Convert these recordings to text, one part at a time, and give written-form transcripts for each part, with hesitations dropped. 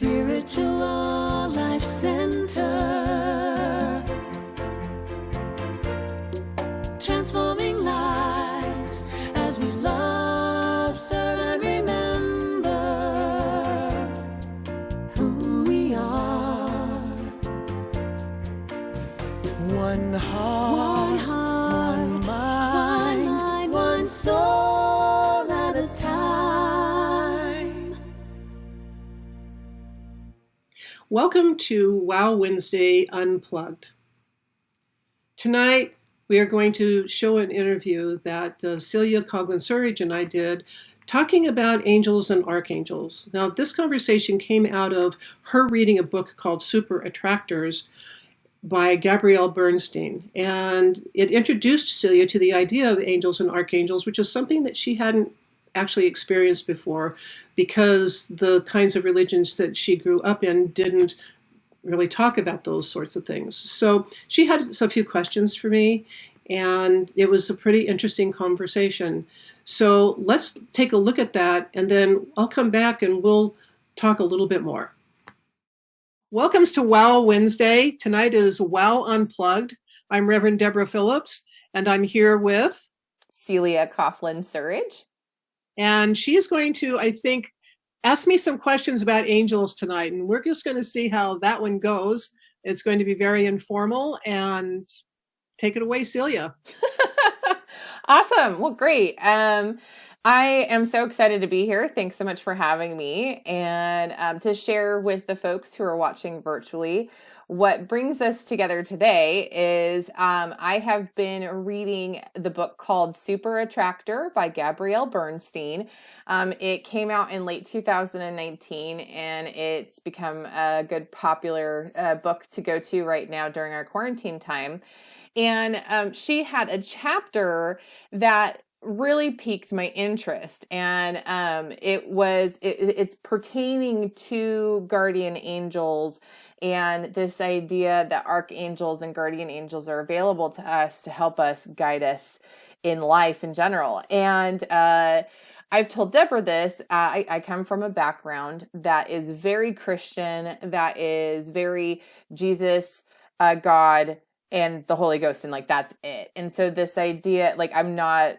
Spiritual Life Center, transforming lives as we love, serve, and remember who we are. One heart, one mind, one soul at a time. Welcome to Wow Wednesday Unplugged. Tonight, we are going to show an interview that Celia Coughlin-Surridge and I did talking about angels and archangels. Now, this conversation came out of her reading a book called Super Attractors by Gabby Bernstein. And it introduced Celia to the idea of angels and archangels, which is something that she hadn't actually experienced before because the kinds of religions that she grew up in didn't really talk about those sorts of things. So she had a few questions for me, and it was a pretty interesting conversation. So let's take a look at that, and then I'll come back and we'll talk a little bit more. Welcome to Wow Wednesday. Tonight is Wow Unplugged. I'm Reverend Deborah Phillips, and I'm here with Celia Coughlin-Surridge. And she's going to, I think, ask me some questions about angels tonight, and we're just going to see how that one goes. It's going to be very informal, and take it away, Celia. Awesome. Well, great. I am so excited to be here. Thanks so much for having me and to share with the folks who are watching virtually. What brings us together today is I have been reading the book called Super Attractor by Gabby Bernstein. It came out in late 2019, and it's become a good popular book to go to right now during our quarantine time. And she had a chapter that really piqued my interest, and it's pertaining to guardian angels and this idea that archangels and guardian angels are available to us to help us guide us in life in general. And I've told Deborah this. I come from a background that is very Christian, that is very Jesus, God, and the Holy Ghost, and like, that's it. And so this idea, like, I'm not,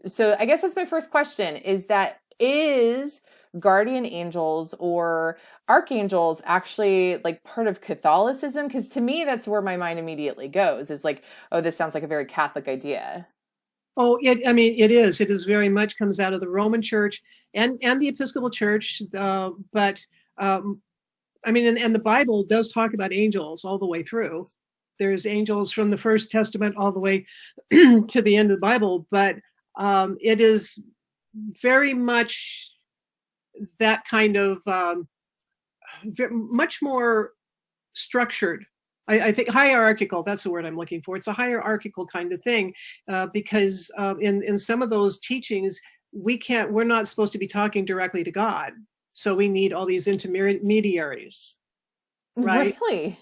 so I guess that's my first question, is guardian angels or archangels actually like part of Catholicism? Because to me, that's where my mind immediately goes, is like, oh, this sounds like a very Catholic idea. Oh, it is. It is very much comes out of the Roman Church and the Episcopal Church. And the Bible does talk about angels all the way through. There's angels from the First Testament all the way to the end of the Bible, but it is very much that kind of much more structured. I think hierarchical, that's the word I'm looking for. It's a hierarchical kind of thing because in some of those teachings, we're not supposed to be talking directly to God. So we need all these intermediaries, right? Really?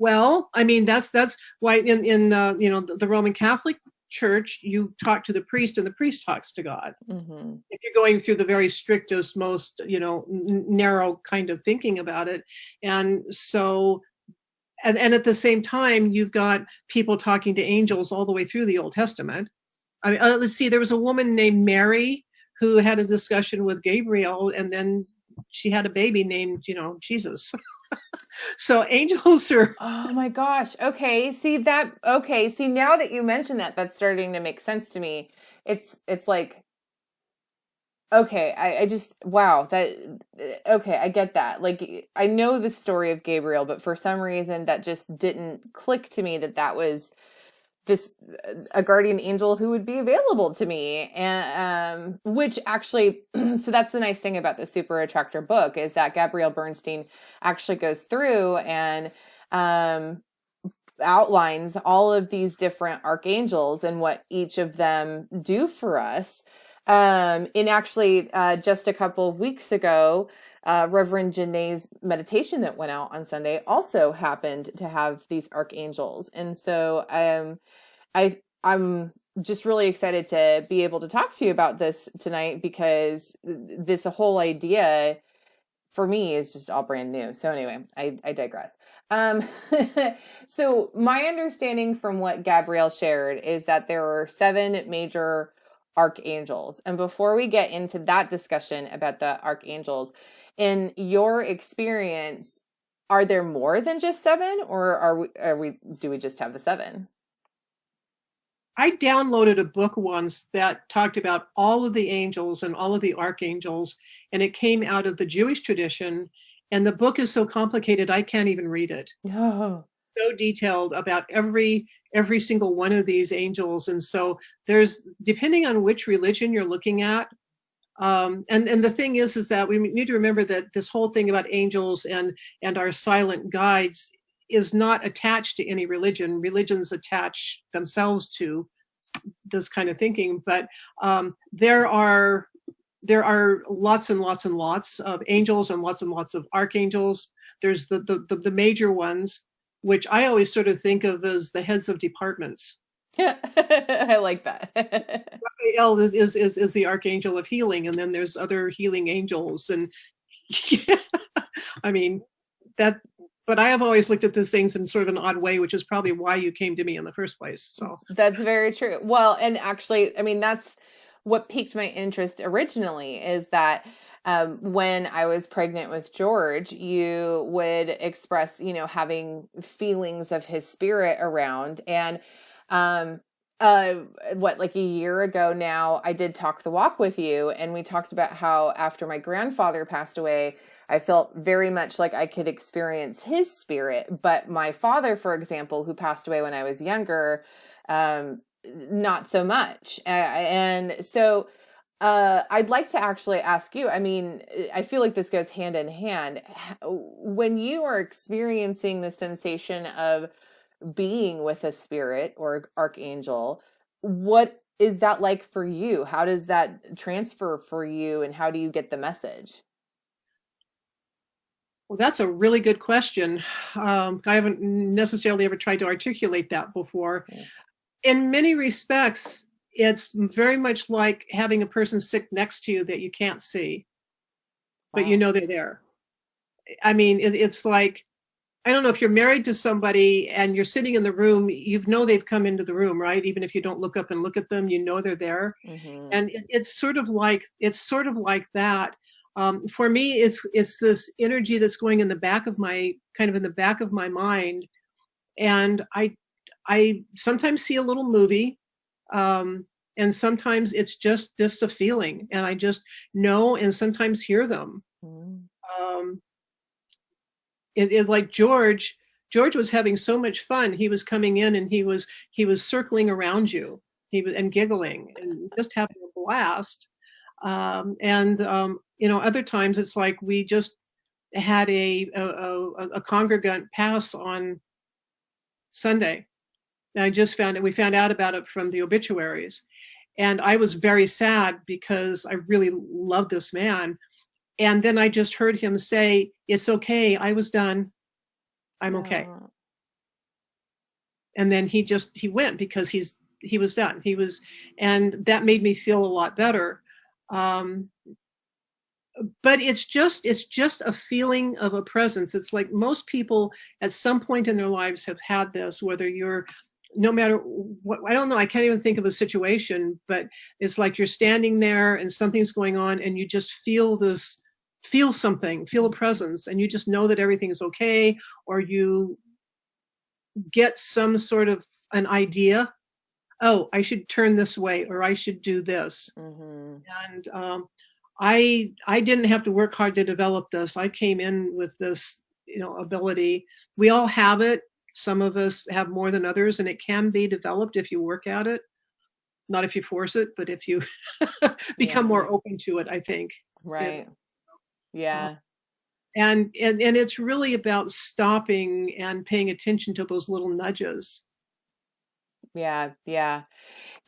Well, I mean, that's why in the Roman Catholic Church, you talk to the priest and the priest talks to God. Mm-hmm. If you're going through the very strictest, most, narrow kind of thinking about it. And so, and at the same time, you've got people talking to angels all the way through the Old Testament. I mean, let's see, there was a woman named Mary who had a discussion with Gabriel, and then she had a baby named, Jesus. So angels are. Oh my gosh. Okay. See, now that you mention that, that's starting to make sense to me. It's like, okay, I just, wow, okay, I get that. Like, I know the story of Gabriel, but for some reason that just didn't click to me that was a guardian angel who would be available to me. And, which actually, so that's the nice thing about the Super Attractor book, is that Gabby Bernstein actually goes through and, outlines all of these different archangels and what each of them do for us. And actually, just a couple of weeks ago, Reverend Janae's meditation that went out on Sunday also happened to have these archangels. And so I'm just really excited to be able to talk to you about this tonight, because this whole idea for me is just all brand new. So anyway, I digress. So my understanding from what Gabrielle shared is that there are 7 major archangels. And before we get into that discussion about the archangels, in your experience, are there more than just 7, or do we just have the 7? I downloaded a book once that talked about all of the angels and all of the archangels, and it came out of the Jewish tradition. And the book is so complicated, I can't even read it. Oh. So detailed about every single one of these angels. And so there's, depending on which religion you're looking at, and the thing is that we need to remember that this whole thing about angels and our silent guides is not attached to any religion. Religions attach themselves to this kind of thinking, but there are lots and lots and lots of angels and lots of archangels. There's the major ones, which I always sort of think of as the heads of departments. Yeah, I like that. Raphael is the archangel of healing, and then there's other healing angels, and I mean that. But I have always looked at these things in sort of an odd way, which is probably why you came to me in the first place. So that's very true. Well, and actually, I mean, that's what piqued my interest originally, is that when I was pregnant with George, you would express, having feelings of his spirit around. And like a year ago now, I did Talk the Walk with you, and we talked about how after my grandfather passed away, I felt very much like I could experience his spirit. But my father, for example, who passed away when I was younger, not so much. And so I'd like to actually ask you, I mean, I feel like this goes hand in hand. When you are experiencing the sensation of being with a spirit or archangel, what is that like for you? How does that transfer for you, and how do you get the message? Well, that's a really good question. I haven't necessarily ever tried to articulate that before. Yeah. In many respects, it's very much like having a person sit next to you that you can't see, but you know they're there. I mean, it's like, I don't know, if you're married to somebody and you're sitting in the room, they've come into the room, right? Even if you don't look up and look at them, they're there. Mm-hmm. And it's sort of like that. For me, it's this energy that's going in the back of my mind, and I sometimes see a little movie, and sometimes it's just a feeling, and I just know, and sometimes hear them. It's like George was having so much fun. He was coming in and he was circling around you. He was and giggling and just having a blast. Other times it's like we just had a congregant pass on Sunday. And we found out about it from the obituaries. And I was very sad because I really loved this man. And then I just heard him say, "It's okay. I was done. I'm okay." And then he went because he was done. And that made me feel a lot better. But it's just a feeling of a presence. It's like most people at some point in their lives have had this, whether you're, no matter what, I don't know, I can't even think of a situation, but it's like you're standing there and something's going on and you just feel something, feel a presence, and you just know that everything's okay, or you get some sort of an idea, oh, I should turn this way, or I should do this. Mm-hmm. And I didn't have to work hard to develop this. I came in with this, ability. We all have it. Some of us have more than others, and it can be developed if you work at it. Not if you force it, but if you become more open to it, I think. Right. Yeah. And it's really about stopping and paying attention to those little nudges. Yeah. Yeah.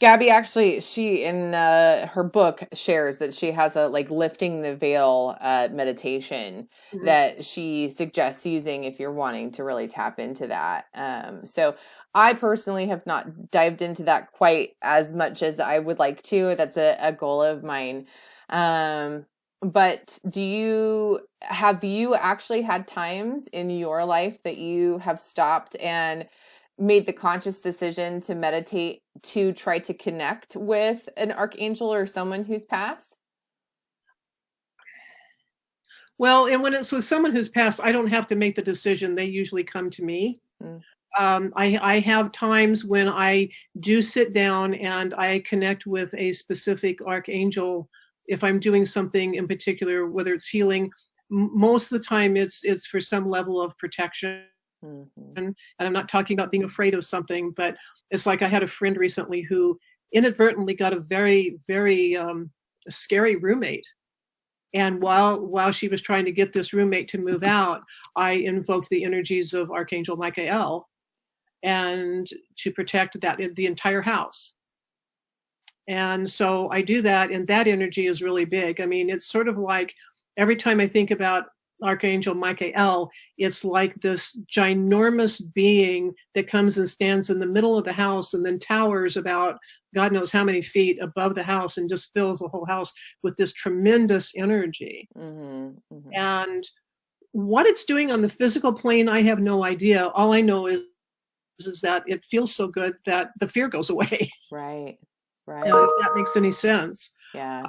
Gabby, actually, she in her book shares that she has a lifting the veil meditation mm-hmm. that she suggests using if you're wanting to really tap into that. So I personally have not dived into that quite as much as I would like to. That's a goal of mine. But have you actually had times in your life that you have stopped and made the conscious decision to meditate to try to connect with an archangel or someone who's passed? Well, and when it's with someone who's passed, I don't have to make the decision. They usually come to me. Mm. I have times when I do sit down and I connect with a specific archangel if I'm doing something in particular, whether it's healing. Most of the time, it's for some level of protection. Mm-hmm. And I'm not talking about being afraid of something, but it's like I had a friend recently who inadvertently got a very, very scary roommate. And while she was trying to get this roommate to move out, I invoked the energies of Archangel Michael and to protect the entire house. And so I do that, and that energy is really big. I mean, it's sort of like every time I think about Archangel Michael, it's like this ginormous being that comes and stands in the middle of the house and then towers about God knows how many feet above the house and just fills the whole house with this tremendous energy. Mm-hmm. Mm-hmm. And what it's doing on the physical plane, I have no idea. All I know is that it feels so good that the fear goes away. Right. If that makes any sense. Yeah.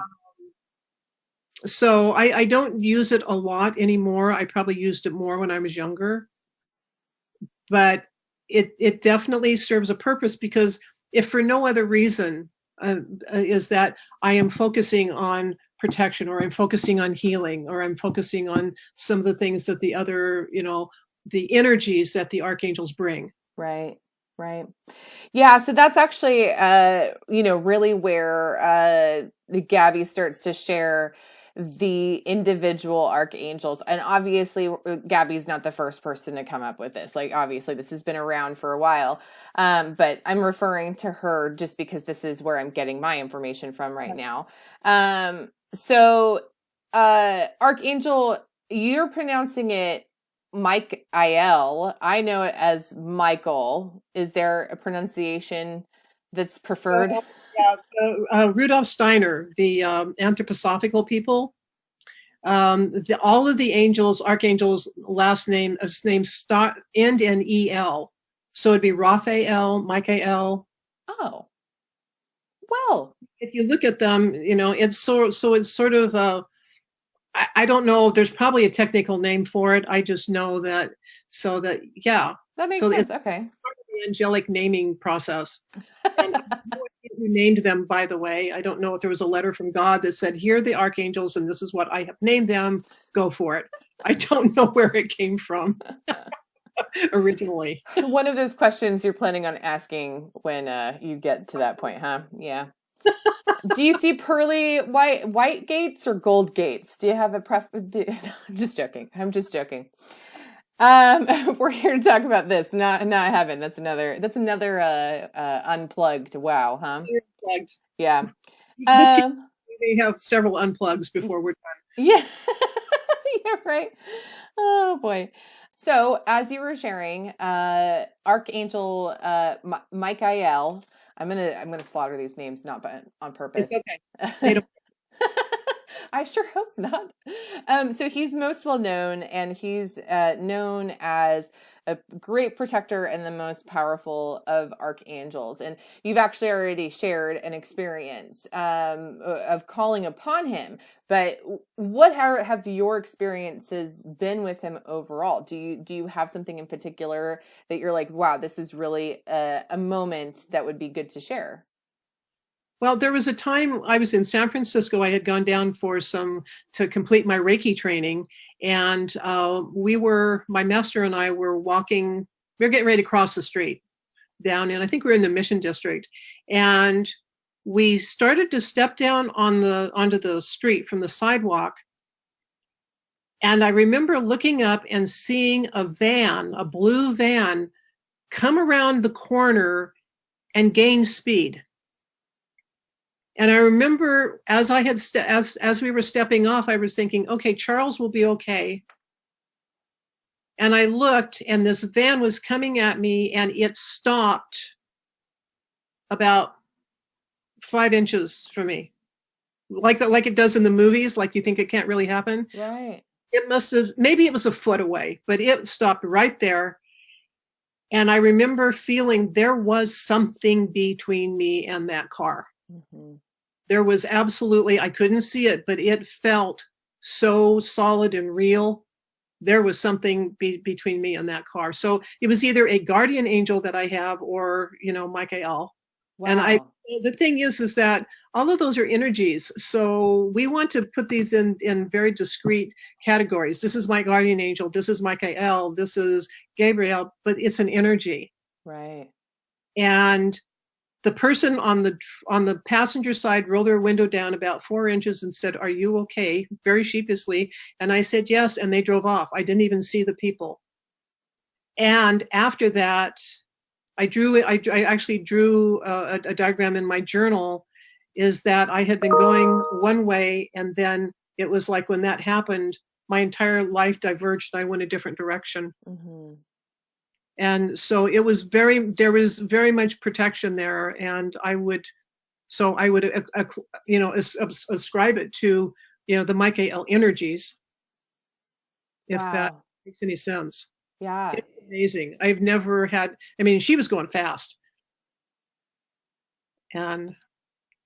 So I don't use it a lot anymore. I probably used it more when I was younger. But it definitely serves a purpose, because if for no other reason is that I am focusing on protection, or I'm focusing on healing, or I'm focusing on some of the things that the other, the energies that the archangels bring. Right. Yeah. So that's actually, really where Gabby starts to share the individual archangels. And obviously, Gabby's not the first person to come up with this. Like, obviously, this has been around for a while. But I'm referring to her just because this is where I'm getting my information from right now. So, Archangel, you're pronouncing it Michael. I know it as Michael. Is there a pronunciation that's preferred? Rudolf Steiner, the anthroposophical people, all of the archangels' last name end in E-L. So it'd be Raphael, Michael. Oh, well. If you look at them, it's so it's sort of I don't know. There's probably a technical name for it. I just know that. Yeah. That makes sense. Okay. Part of the angelic naming process. And who named them, by the way. I don't know if there was a letter from God that said, here are the archangels, and this is what I have named them. Go for it. I don't know where it came from originally. One of those questions you're planning on asking when you get to that point, huh? Yeah. Do you see pearly white gates or gold gates? Do you have a preference? I'm just joking. We're here to talk about this. Not heaven. That's another unplugged. Wow, huh? Unplugged. Yeah. We have several unplugs before we're done. Yeah. Yeah, right. Oh boy. So as you were sharing, Archangel Michael. I'm gonna slaughter these names, not on purpose. It's okay. They don't. I sure hope not. So he's most well known, and he's known as a great protector and the most powerful of archangels. And you've actually already shared an experience of calling upon him. But what have your experiences been with him overall? Do you have something in particular that you're like, wow, this is really a moment that would be good to share? Well, there was a time I was in San Francisco. I had gone down to complete my Reiki training. And my master and I were walking, we were getting ready to cross the street down, and I think we were in the Mission District. And we started to step down onto the street from the sidewalk. And I remember looking up and seeing a blue van, come around the corner and gain speed. And I remember as we were stepping off, I was thinking, okay, Charles will be okay. And I looked, and this van was coming at me, and it stopped about 5 inches from me. like it does in the movies, like you think it can't really happen. Right. It must have, maybe it was a foot away, but it stopped right there. And I remember feeling there was something between me and that car. Mm-hmm. There was absolutely, I couldn't see it, but it felt so solid and real. There was something between me and that car. So it was either a guardian angel that I have or, Michael. Wow. And the thing is that all of those are energies. So we want to put these in very discrete categories. This is my guardian angel. This is Michael. This is Gabriel, but it's an energy. Right. And the person on the passenger side rolled their window down about 4 inches and said, "Are you okay?" very sheepishly. And I said, "Yes." And they drove off. I didn't even see the people. And after that, I actually drew a diagram in my journal, is that I had been going one way, and then it was like when that happened, my entire life diverged and I went a different direction. Mm-hmm. And so there was very much protection there. And I would ascribe it to, the Michael energies, if that Wow. makes any sense. Yeah. It's amazing. I've never had, she was going fast. And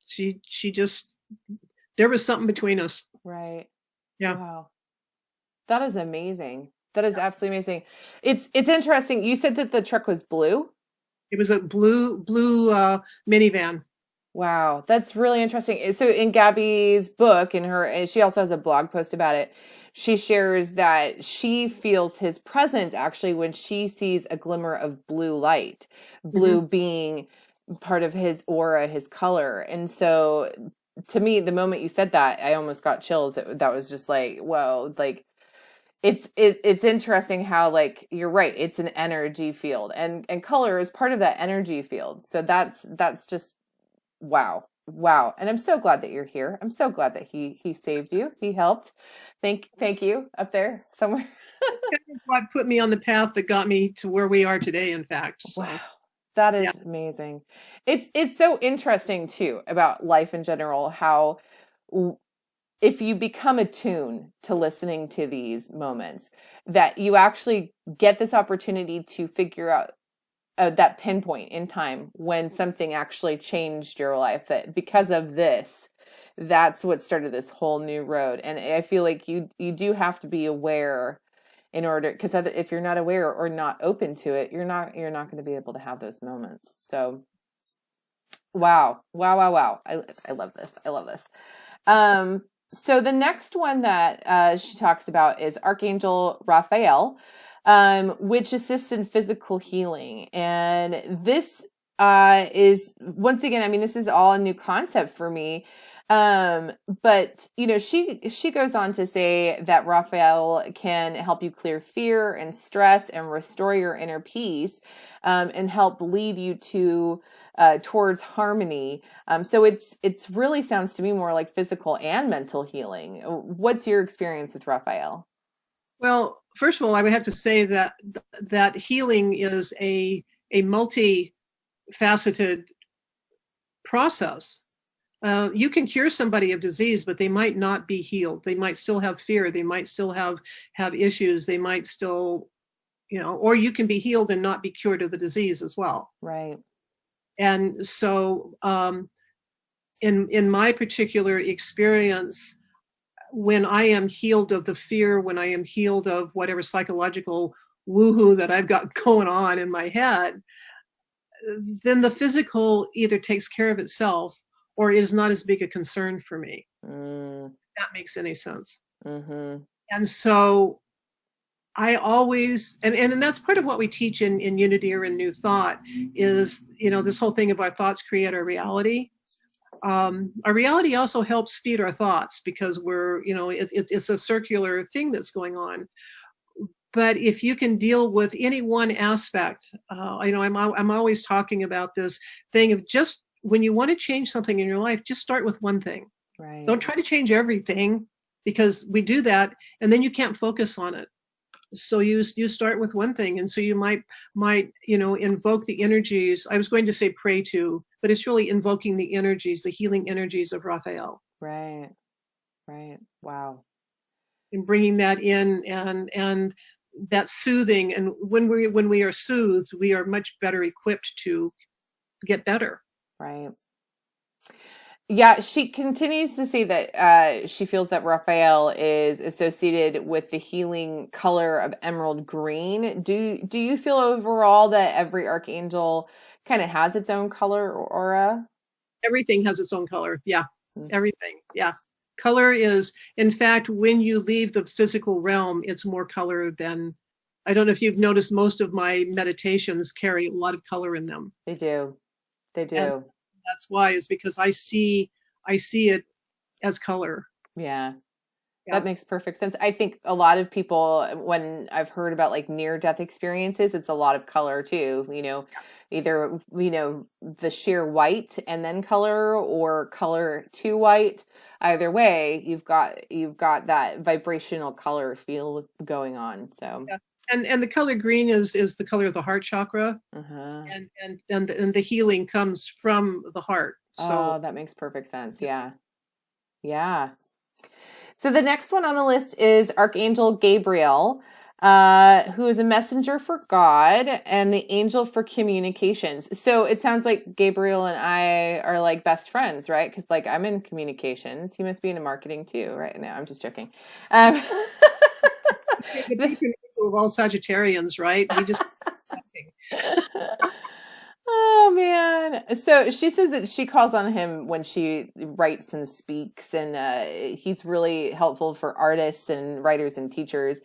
she just, there was something between us. Right. Yeah. Wow. That is amazing. That is absolutely amazing. It's interesting. You said that the truck was blue. It was a blue minivan. Wow, that's really interesting. So in Gabby's book, she also has a blog post about it. She shares that she feels his presence actually when she sees a glimmer of blue light, blue Mm-hmm. being part of his aura, his color. And so to me, the moment you said that, I almost got chills. That was just like, whoa, like it's interesting how, like, you're right. It's an energy field, and color is part of that energy field. So that's just, wow. And I'm so glad that you're here. I'm so glad that he saved you. He helped. Thank you up there somewhere. That's kind of what put me on the path that got me to where we are today, in fact. So. Wow. That is amazing. It's so interesting too about life in general, how if you become attuned to listening to these moments, that you actually get this opportunity to figure out that pinpoint in time when something actually changed your life, that because of this, that's what started this whole new road. And I feel like you do have to be aware in order, because if you're not aware or not open to it, you're not going to be able to have those moments. So wow. I love this. So the next one that she talks about is Archangel Raphael, which assists in physical healing. And this is, once again, this is all a new concept for me. But she goes on to say that Raphael can help you clear fear and stress and restore your inner peace, and help lead you towards harmony. So it's really sounds to me more like physical and mental healing. What's your experience with Raphael? Well, first of all, I would have to say that healing is a multifaceted process. You can cure somebody of disease, but they might not be healed. They might still have fear. They might still have issues. They might still, or you can be healed and not be cured of the disease as well. Right. And so, in my particular experience, when I am healed of the fear, when I am healed of whatever psychological woohoo that I've got going on in my head, then the physical either takes care of itself or is not as big a concern for me. If that makes any sense. Mm-hmm. And so I always, and that's part of what we teach in Unity or in New Thought is, this whole thing of our thoughts create our reality. Our reality also helps feed our thoughts because we're, it's a circular thing that's going on. But if you can deal with any one aspect, I'm always talking about this thing of just when you want to change something in your life, just start with one thing. Right. Don't try to change everything, because we do that and then you can't focus on it. So you start with one thing, and so you might invoke the energies. I was going to say pray to, but it's really invoking the energies, the healing energies of Raphael. Right. Right. Wow. And bringing that in, and that soothing. And when we are soothed, we are much better equipped to get better. Right. Yeah, she continues to say that she feels that Raphael is associated with the healing color of emerald green. Do you feel overall that every archangel kind of has its own color or aura? Everything has its own color. Yeah, Mm. everything. Yeah. Color is, in fact, when you leave the physical realm, it's more color than, I don't know if you've noticed, most of my meditations carry a lot of color in them. They do. They And do. that's why, is because I see it as color. Yeah. Yeah. That makes perfect sense. I think a lot of people, when I've heard about like near death experiences, it's a lot of color too, either, the sheer white and then color, or color to white. Either way, you've got that vibrational color feel going on. So, Yeah. And the color green is the color of the heart chakra. uh-huh. And the healing comes from the heart. So Oh, that makes perfect sense. Yeah. Yeah. So the next one on the list is Archangel Gabriel, who is a messenger for God and the angel for communications. So it sounds like Gabriel and I are like best friends, right? Because like I'm in communications. He must be into marketing too, right? No, I'm just joking. the patron angel of all Sagittarians, right? We just Oh man. So she says that she calls on him when she writes and speaks, and he's really helpful for artists and writers and teachers.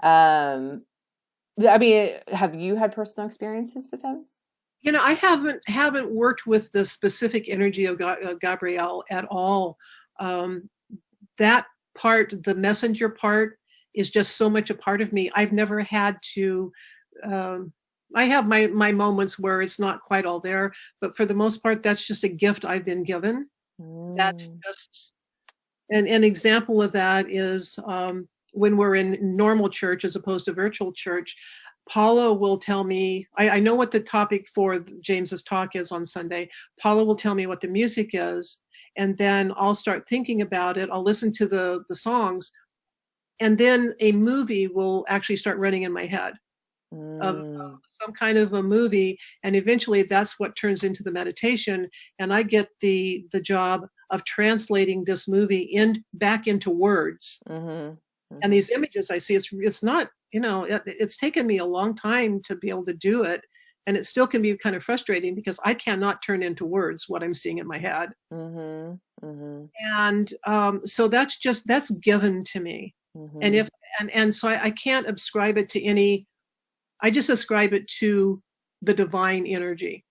I mean, have you had personal experiences with him? I haven't worked with the specific energy of Gabrielle at all. That part, the messenger part, is just so much a part of me. I've never had to. I have my moments where it's not quite all there, but for the most part, that's just a gift I've been given. That's just an example of that is when we're in normal church as opposed to virtual church. Paula will tell me, I know what the topic for James's talk is on Sunday. Paula will tell me what the music is, and then I'll start thinking about it. I'll listen to the songs, and then a movie will actually start running in my head. Of some kind of a movie, and eventually that's what turns into the meditation, and I get the job of translating this movie back into words. And these images I see, it's not, it's taken me a long time to be able to do it, and it still can be kind of frustrating because I cannot turn into words what I'm seeing in my head. And so that's given to me. And so I can't ascribe it to any. I just ascribe it to the divine energy,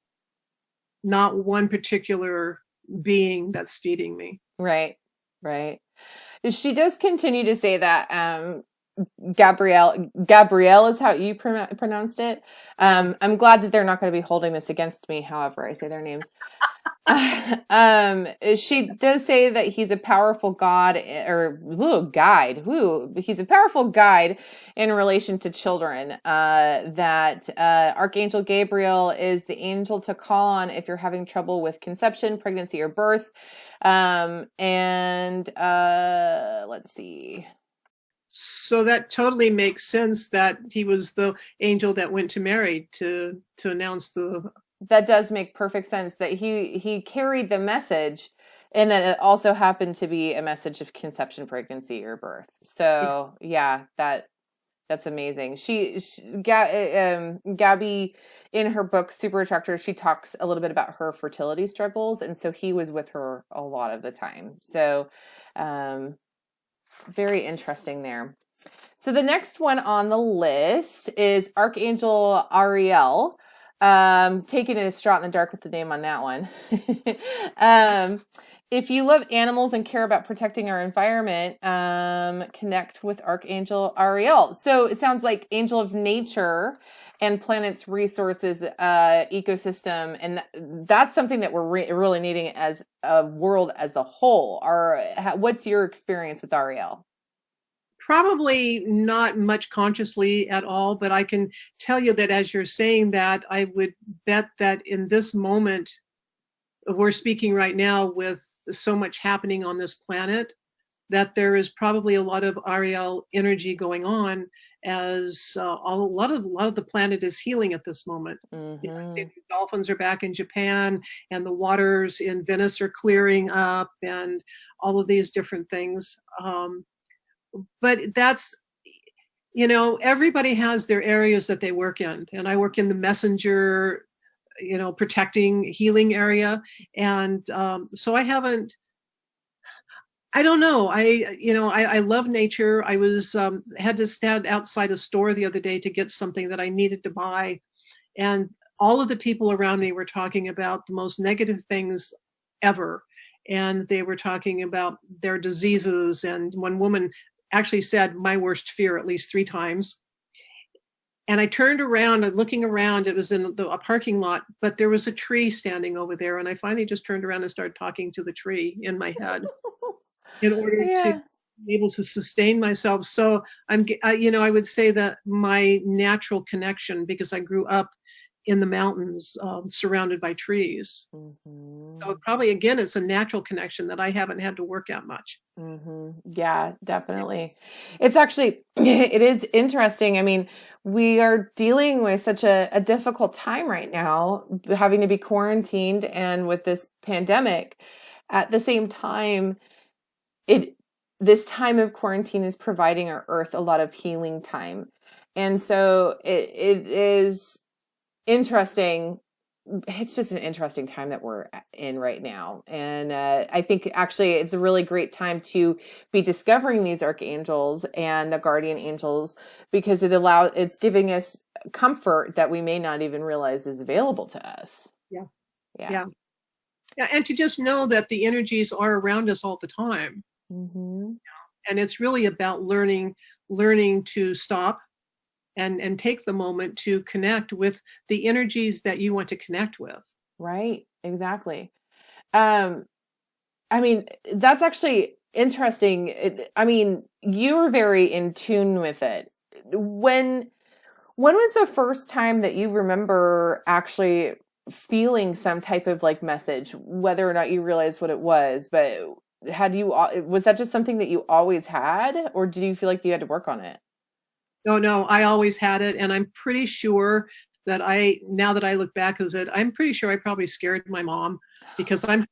not one particular being that's feeding me. Right. She does continue to say that Gabrielle is how you pronounced it. I'm glad that they're not going to be holding this against me, however I say their names. She does say that he's a powerful guide. He's a powerful guide in relation to children. That Archangel Gabriel is the angel to call on if you're having trouble with conception, pregnancy, or birth. Let's see. So that totally makes sense that he was the angel that went to Mary to announce the. That does make perfect sense that he carried the message, and then it also happened to be a message of conception, pregnancy, or birth. So yeah, that's amazing. Gabby, in her book Super Attractor, she talks a little bit about her fertility struggles, and so he was with her a lot of the time. So very interesting there. So the next one on the list is Archangel Ariel. Taking a shot in the dark with the name on that one. If you love animals and care about protecting our environment, connect with Archangel Ariel. So it sounds like angel of nature and planet's resources, ecosystem. And that's something that we're really needing as a world as a whole. What's your experience with Ariel? Probably not much consciously at all, but I can tell you that as you're saying that, I would bet that in this moment, we're speaking right now with so much happening on this planet, that there is probably a lot of Ariel energy going on as a lot of the planet is healing at this moment. You know, I see the dolphins are back in Japan, and the waters in Venice are clearing up, and all of these different things. But that's, you know, everybody has their areas that they work in, and I work in the messenger, you know, protecting, healing area, and so I don't know. I love nature. I was had to stand outside a store the other day to get something that I needed to buy, and all of the people around me were talking about the most negative things ever, and they were talking about their diseases. And one woman actually said, "My worst fear," at least 3 times. And I turned around and looking around. It was in a parking lot, but there was a tree standing over there, and I finally just turned around and started talking to the tree in my head, in order to be able to sustain myself. So I would say that my natural connection, because I grew up in the mountains, surrounded by trees. So probably, again, it's a natural connection that I haven't had to work at much. Yeah, definitely. It's actually, it is interesting. I mean, we are dealing with such a difficult time right now, having to be quarantined and with this pandemic. At the same time, this time of quarantine is providing our earth a lot of healing time. And so it is interesting. It's just an interesting time that we're in right now. And I think actually it's a really great time to be discovering these archangels and the guardian angels, because it's giving us comfort that we may not even realize is available to us. Yeah. And to just know that the energies are around us all the time. And it's really about learning to stop and take the moment to connect with the energies that you want to connect with. Right. Exactly. I mean, that's actually interesting. I mean, you're very in tune with it. When was the first time that you remember actually feeling some type of like message, whether or not you realized what it was, but was that just something that you always had, or did you feel like you had to work on it? No, I always had it. And I'm pretty sure that now that I look back at it, I'm pretty sure I probably scared my mom, because I'm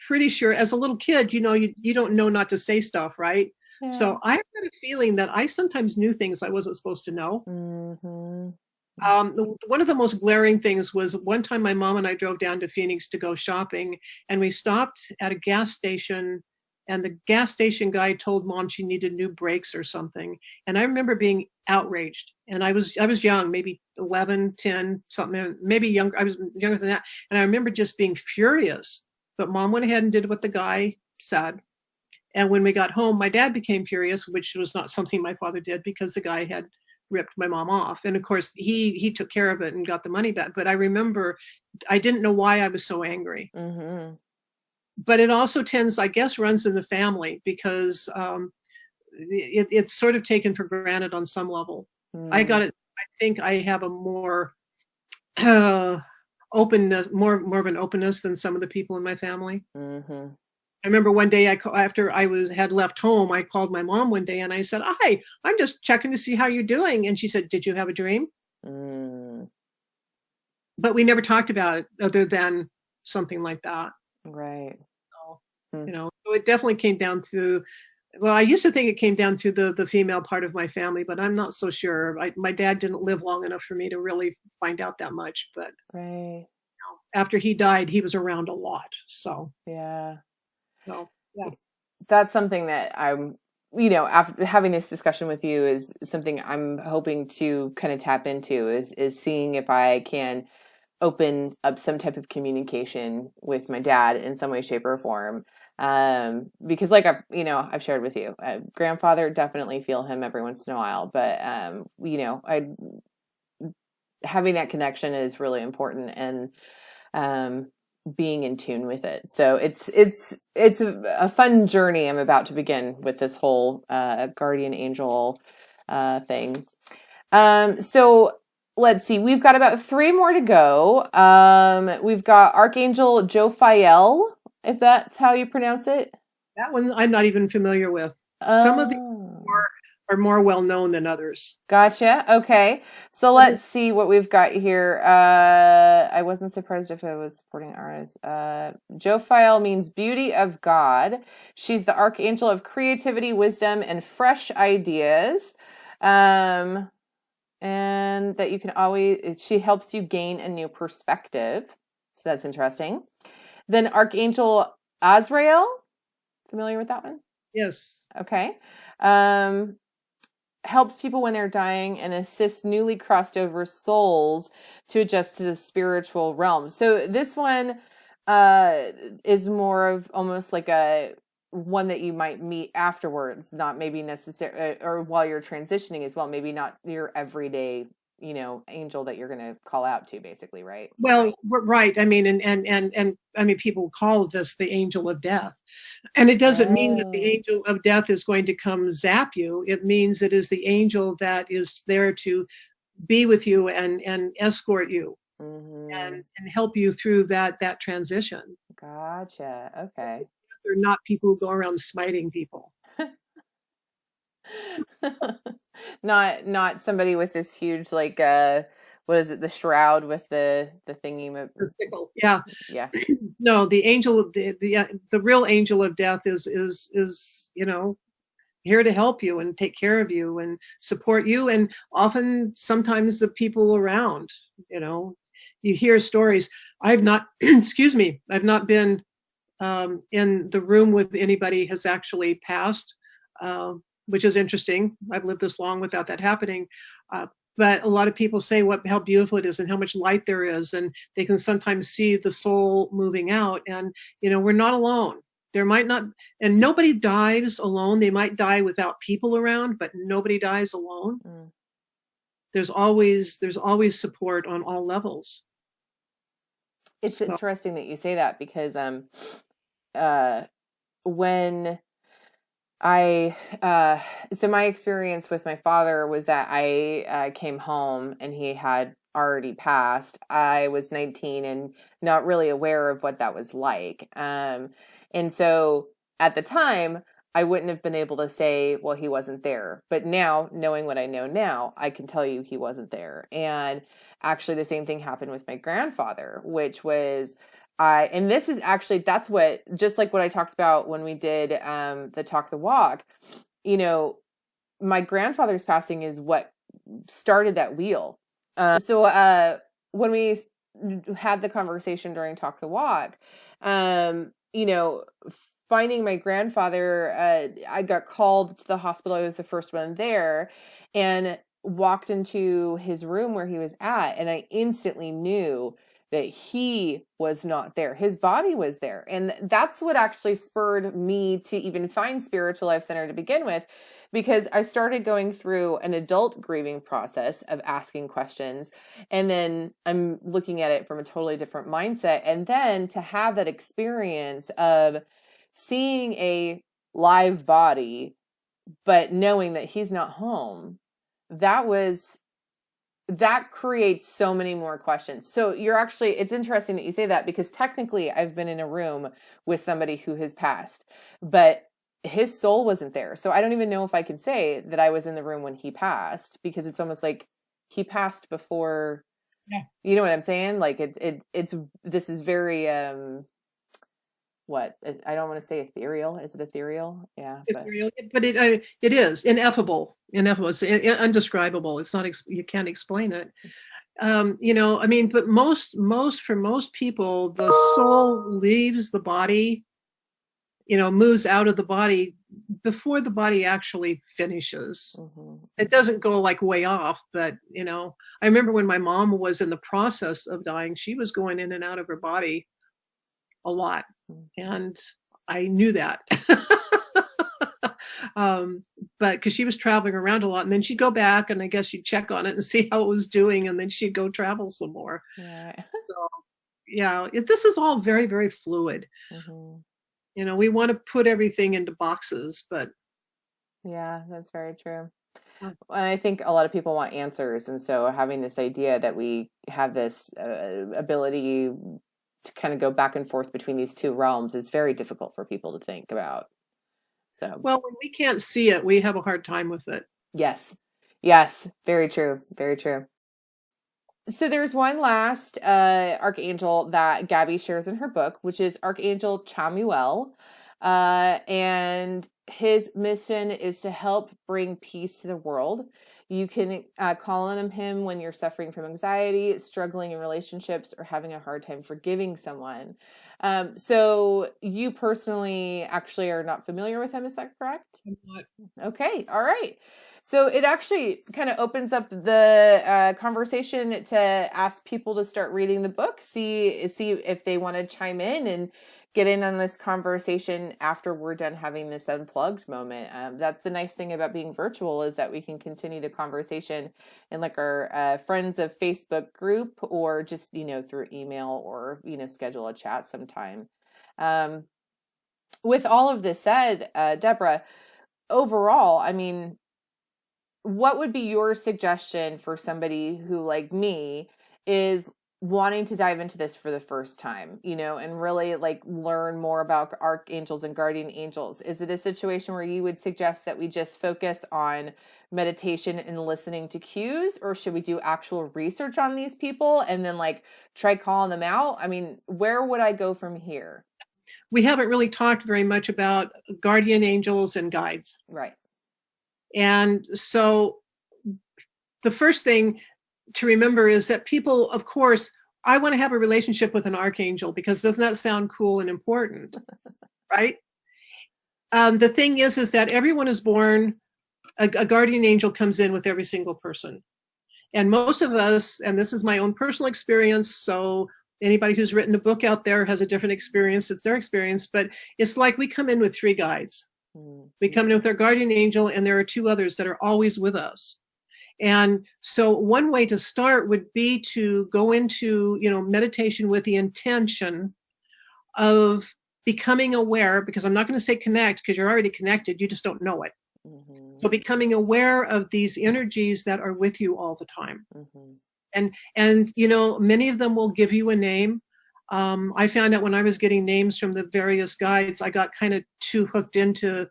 pretty sure as a little kid, you know, you don't know not to say stuff, right? Yeah. So I had a feeling that I sometimes knew things I wasn't supposed to know. One of the most glaring things was one time my mom and I drove down to Phoenix to go shopping, and we stopped at a gas station, and the gas station guy told Mom she needed new brakes or something. And I remember being outraged, and I was young, maybe 11, 10, something, maybe younger. I was younger than that. And I remember just being furious, but Mom went ahead and did what the guy said. And when we got home, my dad became furious, which was not something my father did, because the guy had ripped my mom off. And of course he took care of it and got the money back. But I remember I didn't know why I was so angry. But it also tends, I guess, runs in the family, because it's sort of taken for granted on some level. I think I have a more openness, more of an openness than some of the people in my family. I remember one day after I had left home, I called my mom one day and I said, "Hi, I'm just checking to see how you're doing." And she said, "Did you have a dream?" But we never talked about it other than something like that. Right. So, you know, so it definitely came down to, well, I used to think it came down to the female part of my family, but I'm not so sure. My dad didn't live long enough for me to really find out that much. But right. After he died, he was around a lot. So yeah. So, yeah. That's something that I'm, you know, after having this discussion with you is something I'm hoping to kind of tap into is seeing if I can open up some type of communication with my dad in some way, shape, or form. Because like I've shared with you, grandfather, definitely feel him every once in a while, but, having that connection is really important, and, being in tune with it. So it's a fun journey I'm about to begin with this whole, guardian angel, thing. So let's see. We've got about 3 more to go. We've got Archangel Jophiel, if that's how you pronounce it. That one I'm not even familiar with. Some of the are more well known than others. Gotcha. Okay. So let's see what we've got here. I wasn't surprised if it was supporting artists. Jophiel means beauty of God. She's the archangel of creativity, wisdom, and fresh ideas. And that you can always, she helps you gain a new perspective. So that's interesting. Then Archangel Azrael. Familiar with that one? Yes. Okay. Helps people when they're dying and assists newly crossed over souls to adjust to the spiritual realm. So this one is more of almost like a one that you might meet afterwards, not maybe necessarily, or while you're transitioning as well, maybe not your everyday, angel that you're going to call out to, basically, right? Well, right. I mean, and I mean, people call this the angel of death. And it doesn't mean that the angel of death is going to come zap you. It means it is the angel that is there to be with you and escort you and help you through that transition. Gotcha. Okay. They're not people who go around smiting people. Not somebody with this huge, like, what is it? The shroud with the thingy. The sickle. Yeah. Yeah. No, the angel of the real angel of death is here to help you and take care of you and support you. And often, sometimes the people around, you hear stories. I've not, excuse me, I've not been in the room with anybody has actually passed, which is interesting. I've lived this long without that happening. But a lot of people say how beautiful it is and how much light there is. And they can sometimes see the soul moving out. And, we're not alone. There might not, and nobody dies alone. They might die without people around, but nobody dies alone. There's always support on all levels. It's interesting that you say that, because when so my experience with my father was that I came home and he had already passed. I was 19 and not really aware of what that was like. And so at the time, I wouldn't have been able to say, well, he wasn't there. But now, knowing what I know now, I can tell you he wasn't there. And actually the same thing happened with my grandfather, which was, and this is actually, that's what, just like what I talked about when we did the Talk the Walk, my grandfather's passing is what started that wheel. So when we had the conversation during Talk the Walk, finding my grandfather, I got called to the hospital. I was the first one there and walked into his room where he was at. And I instantly knew that he was not there. His body was there. And that's what actually spurred me to even find Spiritual Life Center to begin with, because I started going through an adult grieving process of asking questions. And then I'm looking at it from a totally different mindset. And then to have that experience of seeing a live body, but knowing that he's not home, that creates so many more questions. So it's interesting that you say that, because technically I've been in a room with somebody who has passed, but his soul wasn't there. So I don't even know if I can say that I was in the room when he passed, because it's almost like he passed before, you know what I'm saying? Like this is very, I don't want to say ethereal. Is it ethereal? Yeah. Ethereal, but it is ineffable. It's undescribable. It's not, you can't explain it. But for most people, the soul leaves the body, moves out of the body before the body actually finishes. It doesn't go like way off, but, I remember when my mom was in the process of dying, she was going in and out of her body a lot. And I knew that. But because she was traveling around a lot, and then she'd go back and I guess she'd check on it and see how it was doing, and then she'd go travel some more. So yeah, this is all very, very fluid. We want to put everything into boxes, but yeah, that's very true. And I think a lot of people want answers. And so having this idea that we have this ability to kind of go back and forth between these two realms is very difficult for people to think about. So, Well, when we can't see it, we have a hard time with it. yes. Yes. Very true. Very true. So there's one last archangel that Gabby shares in her book, which is Archangel Chamuel. And his mission is to help bring peace to the world. You can call on him when you're suffering from anxiety, struggling in relationships, or having a hard time forgiving someone. So you personally actually are not familiar with him, is that correct? I'm not. Okay, all right. So it actually kind of opens up the conversation to ask people to start reading the book, see if they want to chime in and get in on this conversation after we're done having this unplugged moment. That's the nice thing about being virtual, is that we can continue the conversation in like our Friends of Facebook group, or just, through email, or, schedule a chat sometime. With all of this said, Deborah, overall, I mean, what would be your suggestion for somebody who, like me, is wanting to dive into this for the first time, and really like learn more about archangels and guardian angels? Is it a situation where you would suggest that we just focus on meditation and listening to cues, or should we do actual research on these people and then like try calling them out? I mean, where would I go from here? We haven't really talked very much about guardian angels and guides. Right. And so the first thing to remember is that people, of course, I want to have a relationship with an archangel because doesn't that sound cool and important, right? The thing is that everyone is born, a guardian angel comes in with every single person. And most of us, and this is my own personal experience, so anybody who's written a book out there has a different experience, it's their experience, but it's like we come in with 3 guides. We come in with our guardian angel, and there are 2 others that are always with us. And so one way to start would be to go into, meditation with the intention of becoming aware, because I'm not going to say connect, because you're already connected, you just don't know it. Mm-hmm. So becoming aware of these energies that are with you all the time. Mm-hmm. And many of them will give you a name. I found out when I was getting names from the various guides, I got kind of too hooked into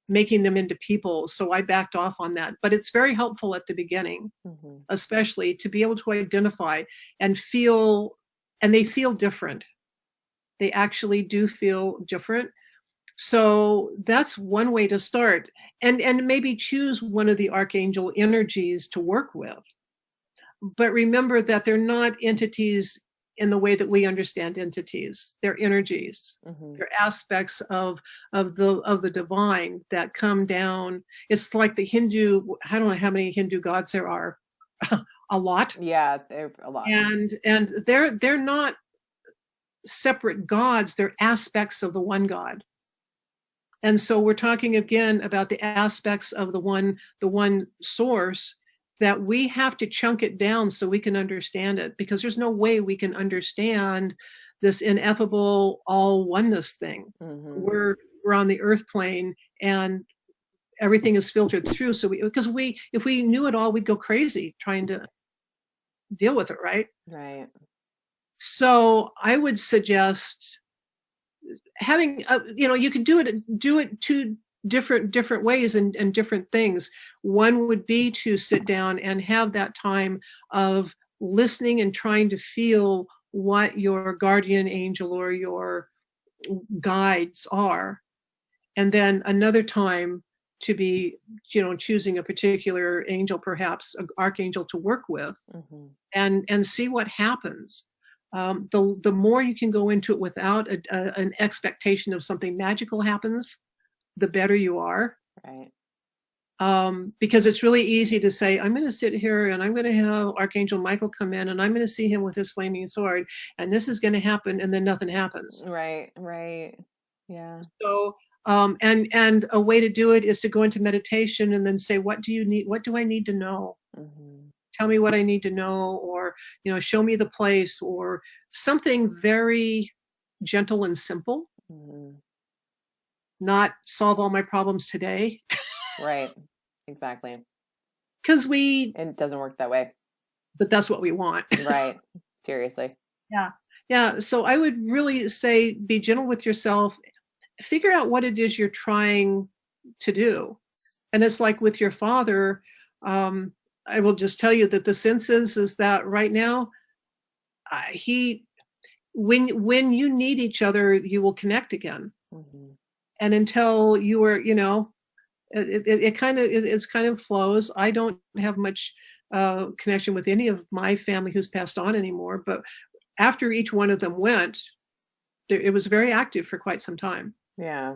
making them into people. So I backed off on that. But it's very helpful at the beginning, mm-hmm. especially to be able to identify and feel, and they feel different. They actually do feel different. So that's one way to start. And maybe choose one of the archangel energies to work with. But remember that they're not entities in the way that we understand entities. They're energies. Mm-hmm. They're aspects of the divine that come down. It's like the Hindu, I don't know how many Hindu gods there are. A lot. Yeah, they're a lot. And they're not separate gods, they're aspects of the one God. And so we're talking again about the aspects of the one source, that we have to chunk it down so we can understand it, because there's no way we can understand this ineffable all oneness thing. Mm-hmm. We're on the earth plane and everything is filtered through. So if we knew it all, we'd go crazy trying to deal with it, right? Right. So I would suggest having, you can do it two different ways and different things. One would be to sit down and have that time of listening and trying to feel what your guardian angel or your guides are. And then another time to be, choosing a particular angel, perhaps an archangel to work with, mm-hmm. and see what happens. The more you can go into it without an expectation of something magical happens, the better you are. Right. Because it's really easy to say, I'm going to sit here and I'm going to have Archangel Michael come in and I'm going to see him with his flaming sword and this is going to happen, and then nothing happens. Right. Yeah. So, and a way to do it is to go into meditation and then say, what do you need? What do I need to know? Mm-hmm. Tell me what I need to know, or, show me the place, or something very gentle and simple. Mm-hmm. Not solve all my problems today. Right. Exactly. Because It doesn't work that way. but that's what we want. Right. Seriously. Yeah. Yeah. So I would really say be gentle with yourself. Figure out what it is you're trying to do. And it's like with your father, I will just tell you that the sense is that right now, when you need each other, you will connect again. Mm-hmm. And until you are, it kind of flows. I don't have much connection with any of my family who's passed on anymore, but after each one of them went, it was very active for quite some time. Yeah.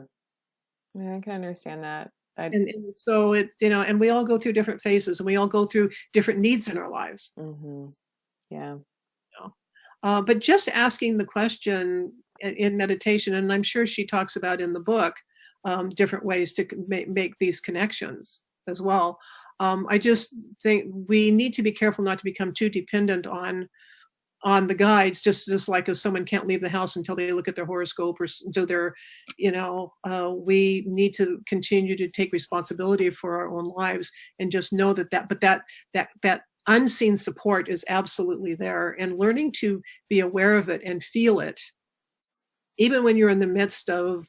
Yeah, I can understand that. And so and we all go through different phases, and we all go through different needs in our lives. Mm-hmm. Yeah. But just asking the question in meditation, and I'm sure she talks about in the book, different ways to make these connections as well. I just think we need to be careful not to become too dependent on the guides, just like if someone can't leave the house until they look at their horoscope or do their, we need to continue to take responsibility for our own lives and just know that unseen support is absolutely there, and learning to be aware of it and feel it, even when you're in the midst of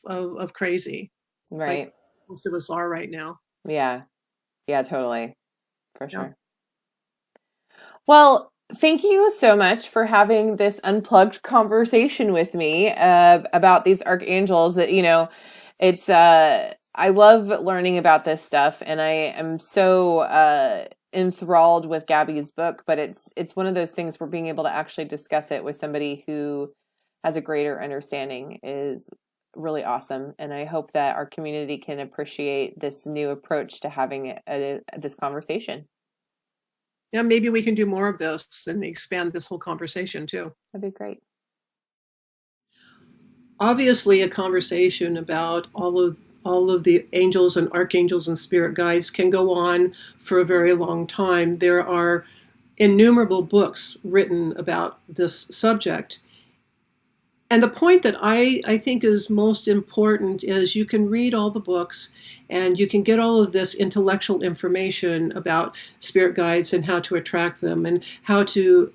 crazy. Right. Like most of us are right now. Yeah. Yeah, totally. For Yeah. sure. Well, thank you so much for having this unplugged conversation with me about these archangels. That it's I love learning about this stuff, and I am so enthralled with Gabby's book. But it's one of those things where being able to actually discuss it with somebody who has a greater understanding is really awesome. And I hope that our community can appreciate this new approach to having this conversation. Yeah, maybe we can do more of this and expand this whole conversation too. That'd be great. Obviously, a conversation about all of the angels and archangels and spirit guides can go on for a very long time. There are innumerable books written about this subject. And the point that I think is most important is you can read all the books and you can get all of this intellectual information about spirit guides and how to attract them and how to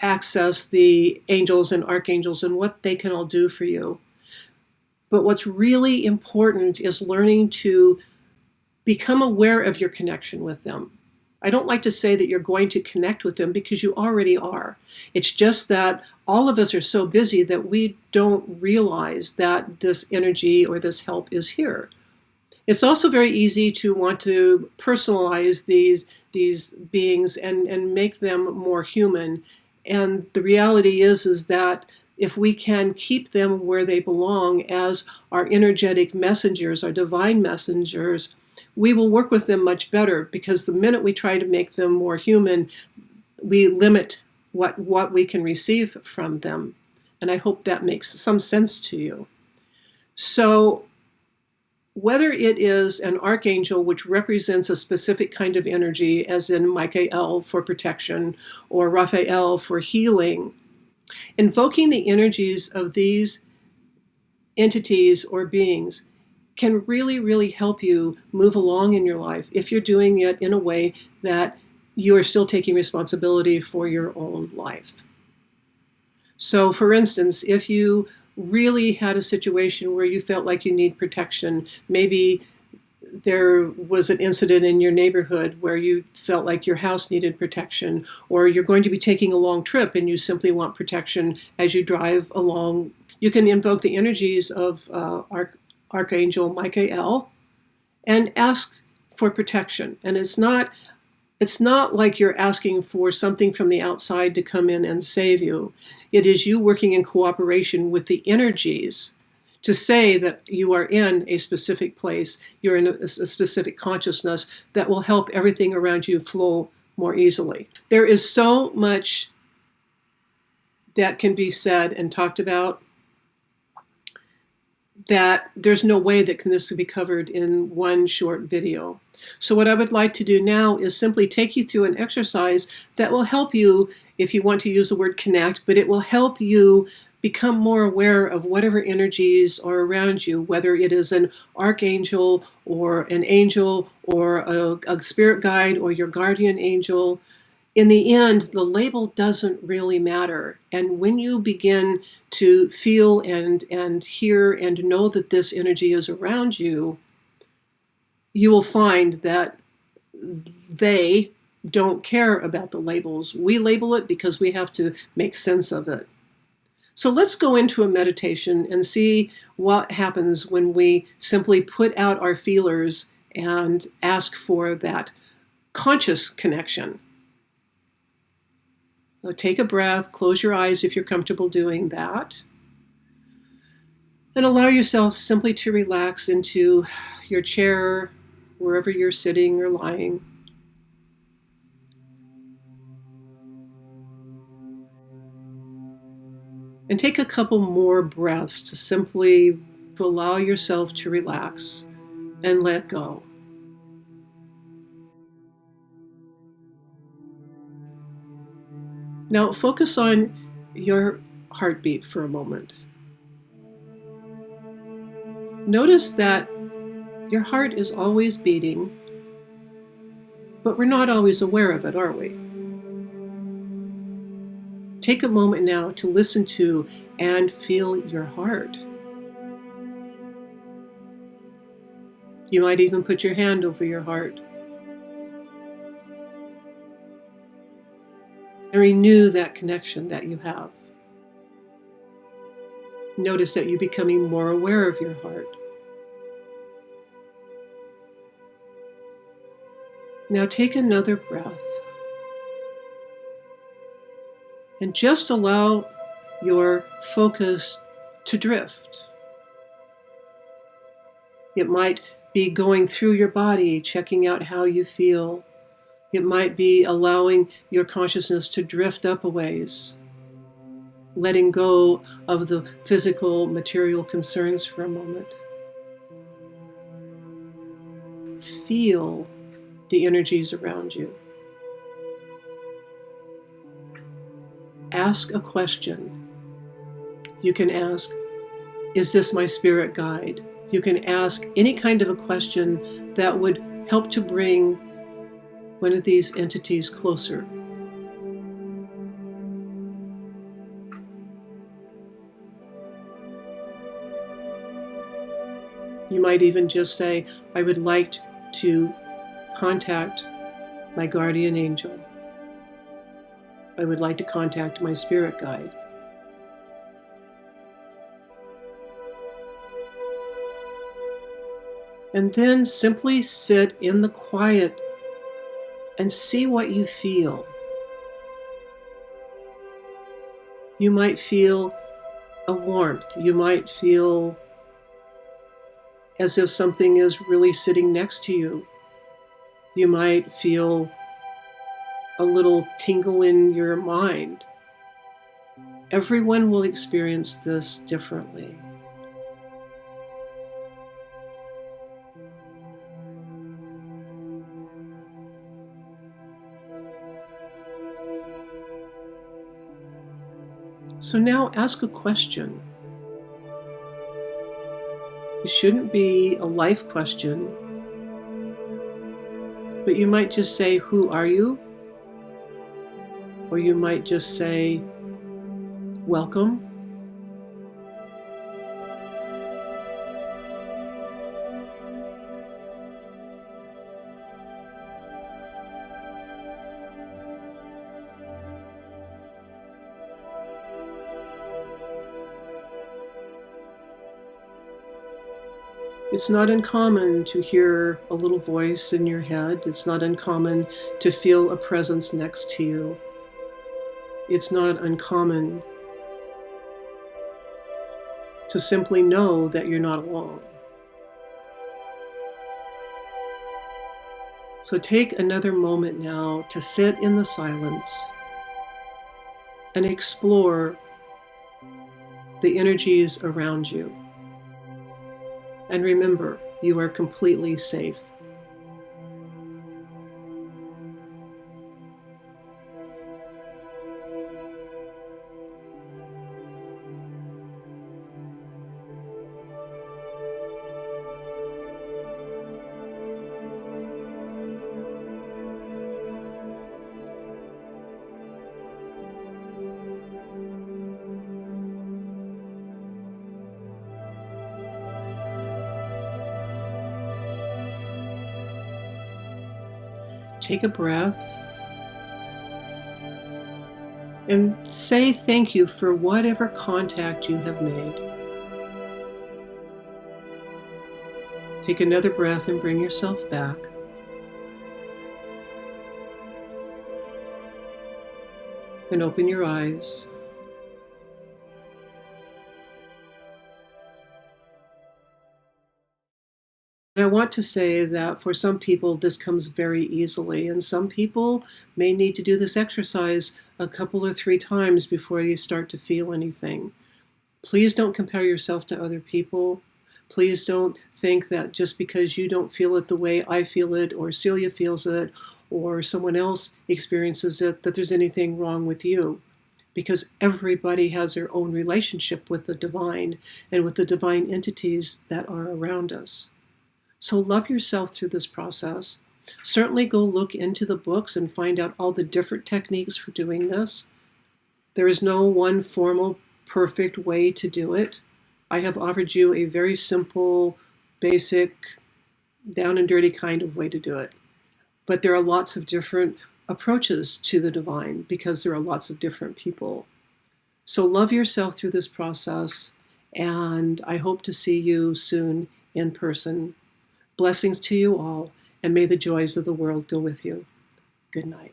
access the angels and archangels and what they can all do for you. But what's really important is learning to become aware of your connection with them. I don't like to say that you're going to connect with them, because you already are. It's just that all of us are so busy that we don't realize that this energy or this help is here. It's also very easy to want to personalize these beings and make them more human. And the reality is that if we can keep them where they belong as our energetic messengers, our divine messengers, we will work with them much better, because the minute we try to make them more human, we limit what we can receive from them. And I hope that makes some sense to you. So whether it is an archangel, which represents a specific kind of energy, as in Michael for protection or Raphael for healing, invoking the energies of these entities or beings can really, really help you move along in your life if you're doing it in a way that you are still taking responsibility for your own life. So, for instance, if you really had a situation where you felt like you need protection, maybe there was an incident in your neighborhood where you felt like your house needed protection, or you're going to be taking a long trip and you simply want protection as you drive along, you can invoke the energies of Archangel Michael and ask for protection. And it's not like you're asking for something from the outside to come in and save you. It is you working in cooperation with the energies to say that you are in a specific place, you're in a specific consciousness that will help everything around you flow more easily. There is so much that can be said and talked about that there's no way that this could be covered in one short video. So what I would like to do now is simply take you through an exercise that will help you, if you want to use the word connect, but it will help you become more aware of whatever energies are around you, whether it is an archangel or an angel or a spirit guide or your guardian angel. In the end, the label doesn't really matter. And when you begin to feel and hear and know that this energy is around you, you will find that they don't care about the labels. We label it because we have to make sense of it. So let's go into a meditation and see what happens when we simply put out our feelers and ask for that conscious connection. So take a breath, close your eyes if you're comfortable doing that, and allow yourself simply to relax into your chair, wherever you're sitting or lying. And take a couple more breaths to simply allow yourself to relax and let go. Now focus on your heartbeat for a moment. Notice that your heart is always beating, but we're not always aware of it, are we? Take a moment now to listen to and feel your heart. You might even put your hand over your heart and renew that connection that you have. Notice that you're becoming more aware of your heart. Now take another breath and just allow your focus to drift. It might be going through your body, checking out how you feel. It might be allowing your consciousness to drift up a ways, letting go of the physical, material concerns for a moment. Feel the energies around you. Ask a question. You can ask, is this my spirit guide? You can ask any kind of a question that would help to bring one of these entities closer. You might even just say, I would like to contact my guardian angel. I would like to contact my spirit guide. And then simply sit in the quiet and see what you feel. You might feel a warmth. You might feel as if something is really sitting next to you. You might feel a little tingle in your mind. Everyone will experience this differently. So now ask a question. It shouldn't be a life question, but you might just say, who are you? Or you might just say, welcome. It's not uncommon to hear a little voice in your head. It's not uncommon to feel a presence next to you. It's not uncommon to simply know that you're not alone. So take another moment now to sit in the silence and explore the energies around you. And remember, you are completely safe. Take a breath and say thank you for whatever contact you have made. Take another breath and bring yourself back. And open your eyes. And I want to say that for some people, this comes very easily, and some people may need to do this exercise a couple or 3 times before you start to feel anything. Please don't compare yourself to other people. Please don't think that just because you don't feel it the way I feel it, or Celia feels it, or someone else experiences it, that there's anything wrong with you. Because everybody has their own relationship with the divine and with the divine entities that are around us. So love yourself through this process. Certainly go look into the books and find out all the different techniques for doing this. There is no one formal, perfect way to do it. I have offered you a very simple, basic, down and dirty kind of way to do it. But there are lots of different approaches to the divine because there are lots of different people. So love yourself through this process, and I hope to see you soon in person. Blessings to you all, and may the joys of the world go with you. Good night.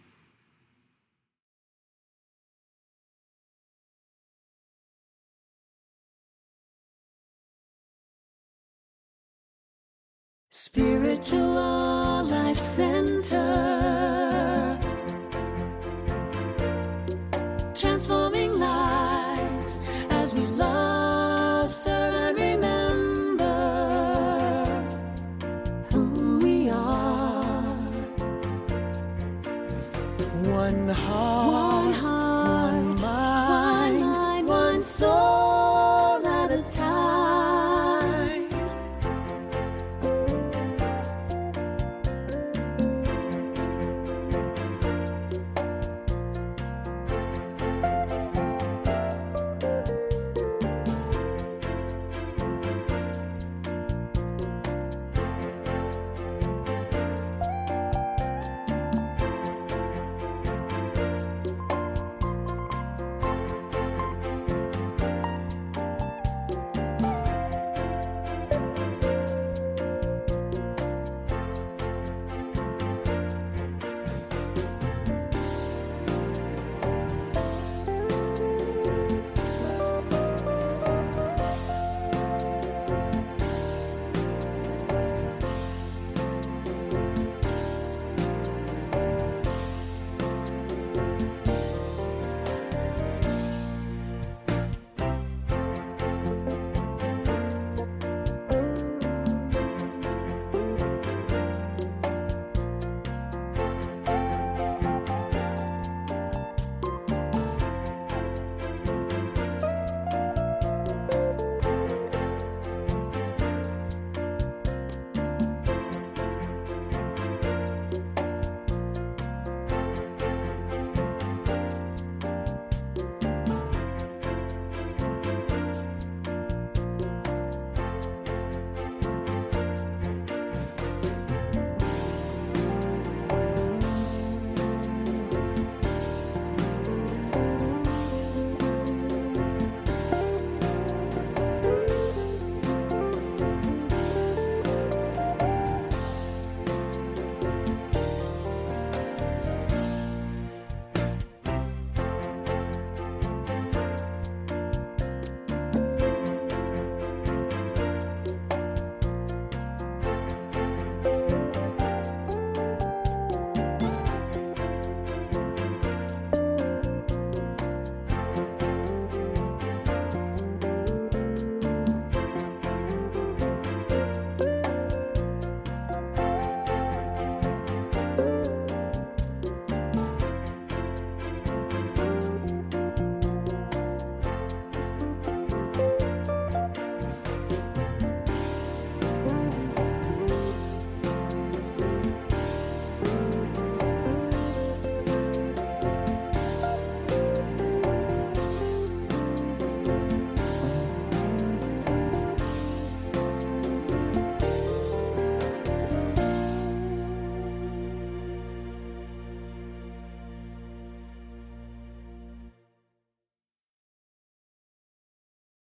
Spiritual